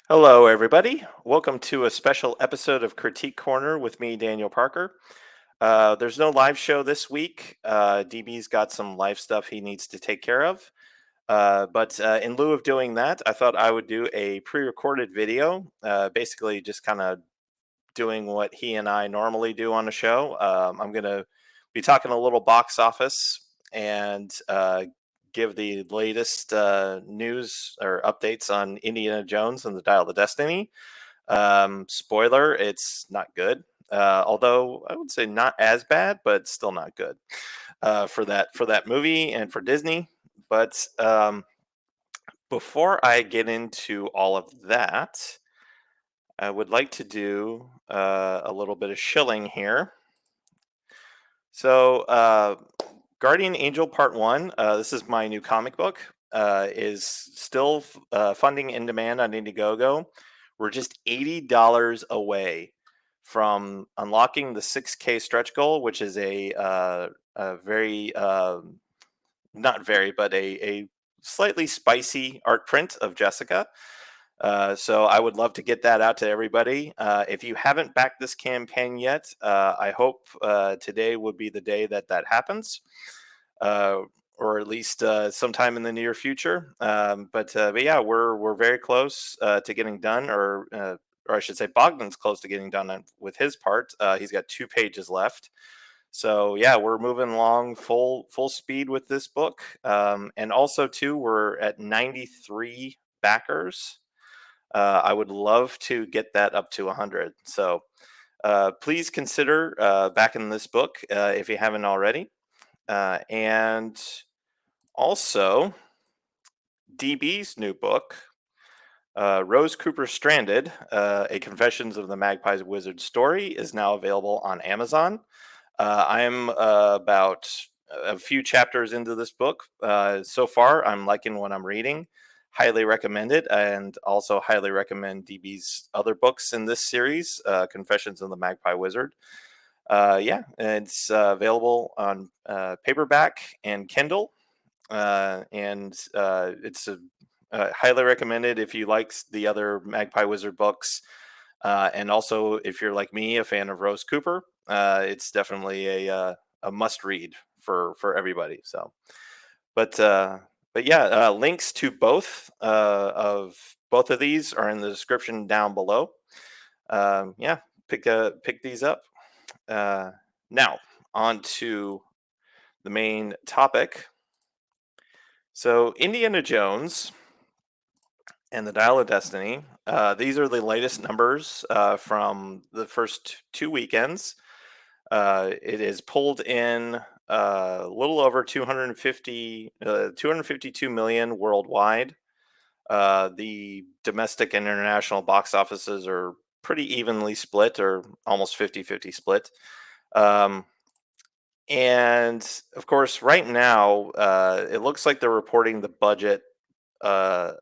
Hello, everybody. Welcome to a special episode of Critique Corner with me, Daniel Parker. There's no live show this week. DB's got some live stuff he needs to take care of. But in lieu of doing that, I thought I would do a pre recorded video, basically just kind of doing what he and I normally do on the show. I'm going to be talking a little box office and give the latest news or updates on Indiana Jones and the Dial of Destiny. Spoiler, it's not good. Although I would say not as bad, but still not good for that movie and for Disney. But before I get into all of that, I would like to do a little bit of shilling here. So, Guardian Angel Part 1, this is my new comic book, is still funding in demand on Indiegogo. We're just $80 away from unlocking the 6K stretch goal, which is a very, not very, but a slightly spicy art print of Jessica. So I would love to get that out to everybody. If you haven't backed this campaign yet, I hope today would be the day that that happens, uh, or at least sometime in the near future. But yeah, we're very close to getting done, or I should say, Bogdan's close to getting done with his part. He's got 2 pages left. So yeah, we're moving along full speed with this book, and also too, we're at 93 backers. I would love to get that up to 100. So please consider backing this book if you haven't already. And also, DB's new book, Rose Cooper Stranded, A Confessions of the Magpie's Wizard Story, is now available on Amazon. I'm about a few chapters into this book. So far, I'm liking what I'm reading. Highly recommend it, and also highly recommend DB's other books in this series, Confessions of the Magpie Wizard. Yeah, it's available on paperback and Kindle, and it's highly recommended if you like the other Magpie Wizard books, and also if you're like me, a fan of Rose Cooper. It's definitely a must read for everybody. So, but uh, but yeah, links to both of these are in the description down below. Yeah, pick these up. Uh, Now on to the main topic. So Indiana Jones and the Dial of Destiny. These are the latest numbers from the first 2 weekends. It is pulled in a little over 252 million worldwide. The domestic and international box offices are pretty evenly split, or almost 50-50 split. Um, and of course, right now, it looks like they're reporting the budget uh,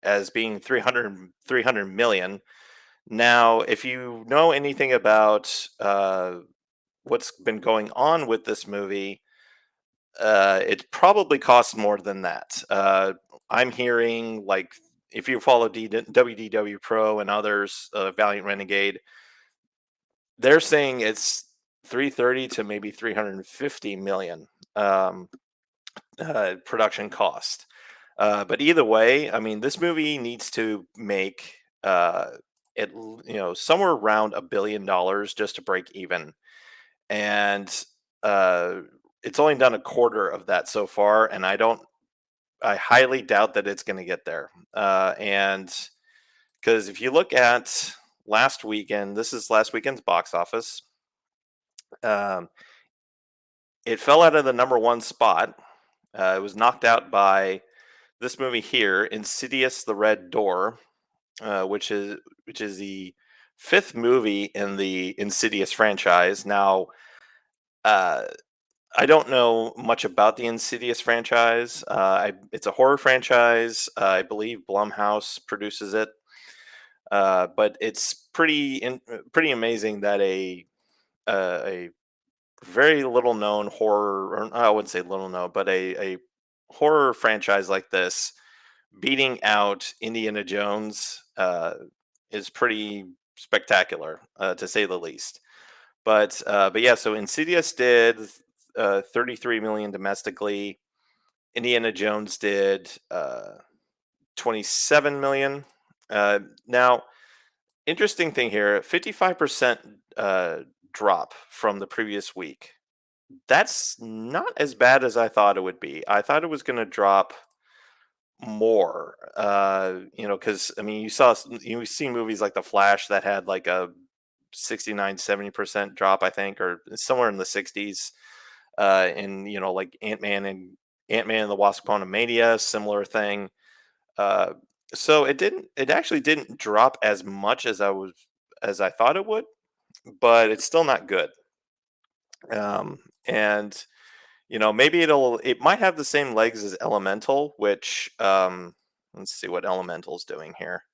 as being 300 million. Now, if you know anything about what's been going on with this movie, it probably costs more than that. I'm hearing, like, if you follow WDW Pro and others, Valiant Renegade, they're saying it's 330 to maybe 350 million production cost. But either way, I mean, this movie needs to make somewhere around $1 billion just to break even, and uh, it's only done a quarter of that so far, and I highly doubt that it's going to get there. And because if you look at last weekend, this is last weekend's box office. Um, it fell out of the number one spot. It was knocked out by this movie here, Insidious: The Red Door, which is the fifth movie in the Insidious franchise. Now, uh, I don't know much about the Insidious franchise. It's a horror franchise. I believe Blumhouse produces it, but it's pretty amazing that a very little known horror, or I wouldn't say little known, but a horror franchise like this beating out Indiana Jones is pretty spectacular, to say the least. But yeah, so Insidious did 33 million domestically. Indiana Jones did 27 million. Now, interesting thing here, 55% drop from the previous week. That's not as bad as I thought it would be. I thought it was going to drop more, because I mean, you see movies like The Flash that had like a 69, 70% drop, I think, or somewhere in the 60s. And like Ant-Man and the Wasp: Quantumania, similar thing. Uh, so it actually didn't drop as much as I thought it would, but it's still not good. And maybe it might have the same legs as Elemental, which let's see what Elemental's doing here.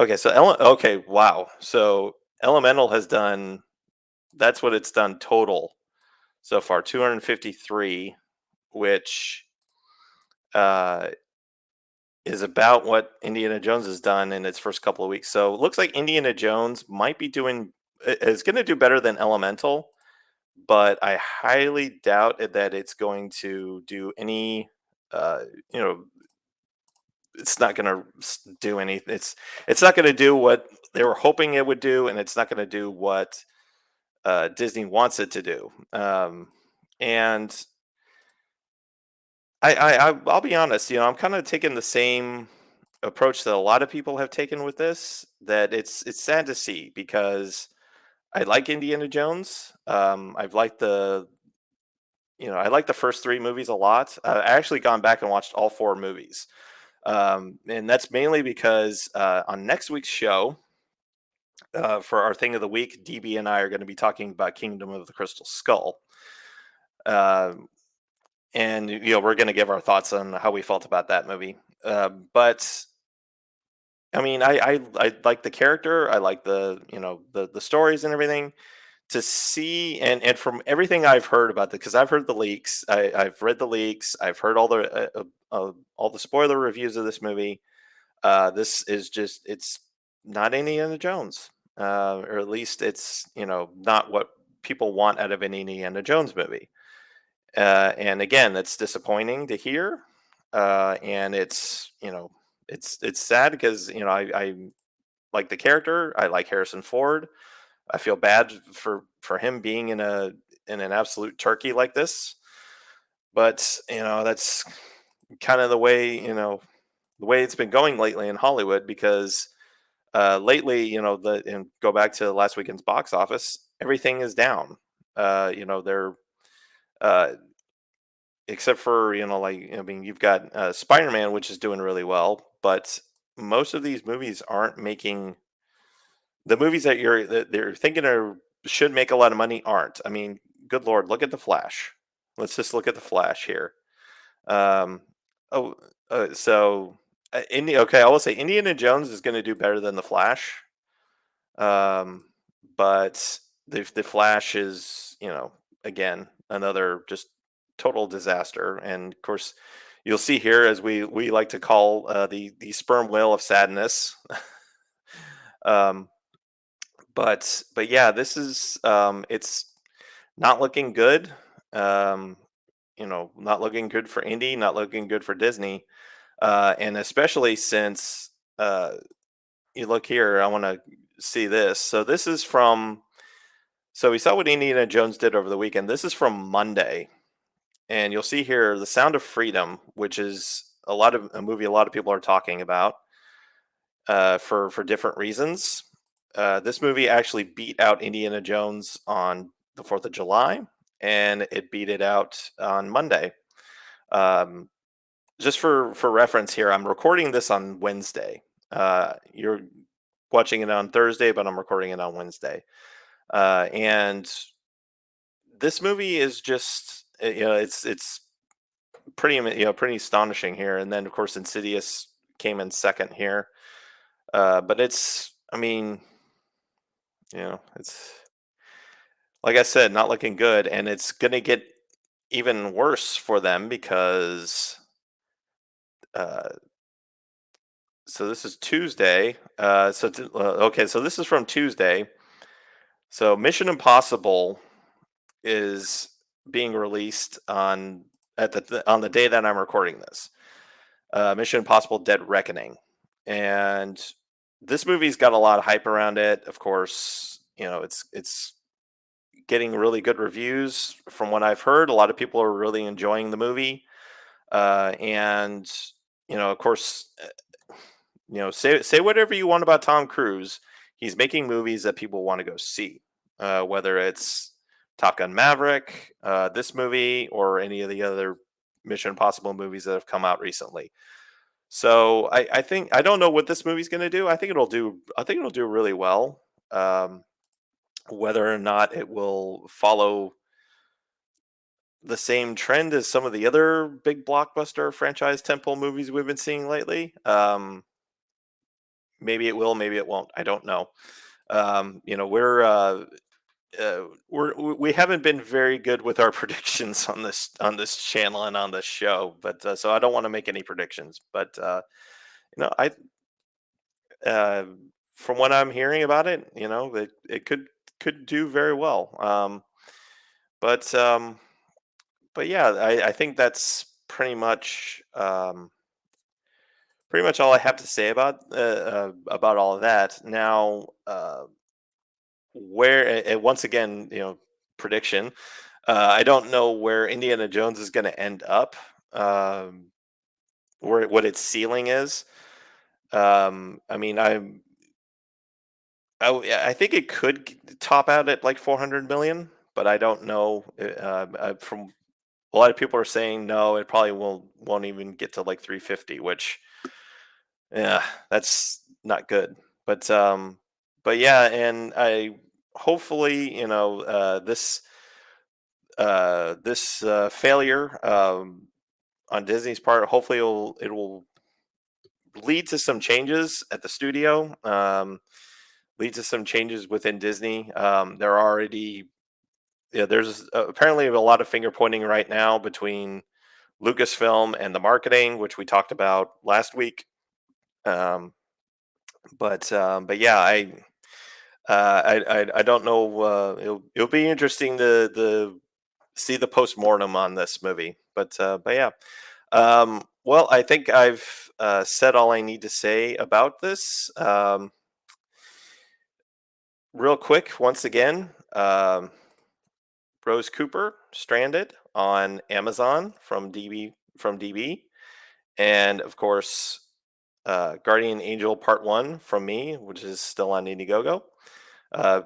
Okay, so okay, wow. So Elemental has done that's what it's done total so far, 253, which uh is about what Indiana Jones has done in its first couple of weeks. So it looks like Indiana Jones might be doing is going to do better than Elemental, but I highly doubt that it's going to do any uh you know it's not going to do anything. It's not going to do what they were hoping it would do, and it's not going to do what Disney wants it to do. And I'll be honest, I'm kind of taking the same approach that a lot of people have taken with this. That it's sad to see because I like Indiana Jones. I like the first three movies a lot. I actually gone back and watched all four movies, and that's mainly because on next week's show, for our thing of the week, DB and I are going to be talking about Kingdom of the Crystal Skull. Um, and we're going to give our thoughts on how we felt about that movie. But I mean, I like the character. I like the stories and everything. To see and from everything I've heard about the because I've heard the leaks. I've read the leaks. I've heard all the spoiler reviews of this movie. This is just it's not Indiana Jones, or at least it's not what people want out of an Indiana Jones movie. And again, that's disappointing to hear, and it's sad because I like the character. I like Harrison Ford. I feel bad for him being in an absolute turkey like this, but that's kind of the way it's been going lately in Hollywood because lately and go back to last weekend's box office, everything is down. They're uh, except for like I mean you've got Spider-Man, which is doing really well, but most of these movies aren't making the movies that they're thinking are should make a lot of money aren't. I mean, good lord, look at the Flash. Let's just look at the Flash here. Um, oh, so okay, I will say Indiana Jones is going to do better than the Flash. Um, but the Flash is again another just total disaster, and of course you'll see here as we like to call the sperm whale of sadness. um, but yeah, this is it's not looking good. Um, not looking good for Indy, not looking good for Disney, and especially since you look here. I want to see this. So this is from. So we saw what Indiana Jones did over the weekend. This is from Monday, and you'll see here the Sound of Freedom, which is a movie a lot of people are talking about for different reasons. This movie actually beat out Indiana Jones on the 4th of July, and it beat it out on Monday. Um, just for reference here, I'm recording this on Wednesday. You're watching it on Thursday, but I'm recording it on Wednesday. And this movie is just it's pretty pretty astonishing here. And then of course Insidious came in second here. But it's I mean it's like I said, not looking good, and it's gonna get even worse for them because uh, So this is Tuesday. Okay, so this is from Tuesday. So Mission Impossible is being released on the day that I'm recording this. Mission Impossible: Dead Reckoning, and this movie's got a lot of hype around it. Of course, it's getting really good reviews from what I've heard. A lot of people are really enjoying the movie, and of course, say whatever you want about Tom Cruise. He's making movies that people want to go see, whether it's Top Gun Maverick, this movie, or any of the other Mission Impossible movies that have come out recently. So I think I don't know what this movie's going to do. I think it'll do. I think it'll do really well. Um, whether or not it will follow the same trend as some of the other big blockbuster franchise temple movies we've been seeing lately. Maybe it will, maybe it won't. I don't know. We haven't been very good with our predictions on this channel and on this show, but so I don't want to make any predictions. But I uh, from what I'm hearing about it, it could do very well. But yeah, I think that's pretty much all I have to say about all of that. Now, once again, prediction. I don't know where Indiana Jones is going to end up, um, where what its ceiling is. I mean, I think it could top out at like 400 million, but I don't know. From a lot of people are saying no, it probably won't even get to like 350, which yeah, that's not good. But yeah, and I hopefully this failure on Disney's part, hopefully it will lead to some changes at the studio. Lead to some changes within Disney. There are already yeah, there's apparently a lot of finger pointing right now between Lucasfilm and the marketing, which we talked about last week. Um, but yeah, I don't know. It'll be interesting to see the post mortem on this movie. But yeah. Well, I think I've said all I need to say about this. Real quick, once again, Rose Cooper, Stranded on Amazon from DB, and of course, Guardian Angel Part One from me, which is still on Indiegogo. Uh,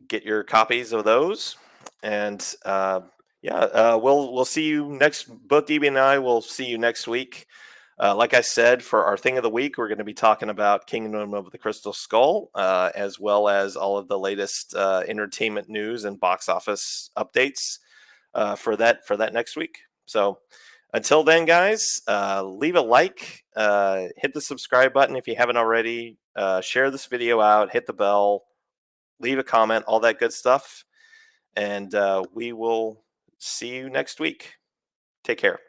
get your copies of those, and yeah, we'll see you next. Both DB and I will see you next week. Like I said, for our thing of the week, we're going to be talking about Kingdom of the Crystal Skull, as well as all of the latest entertainment news and box office updates for that next week. So until then, guys, leave a like, hit the subscribe button if you haven't already, share this video out, hit the bell, leave a comment, all that good stuff, and we will see you next week. Take care.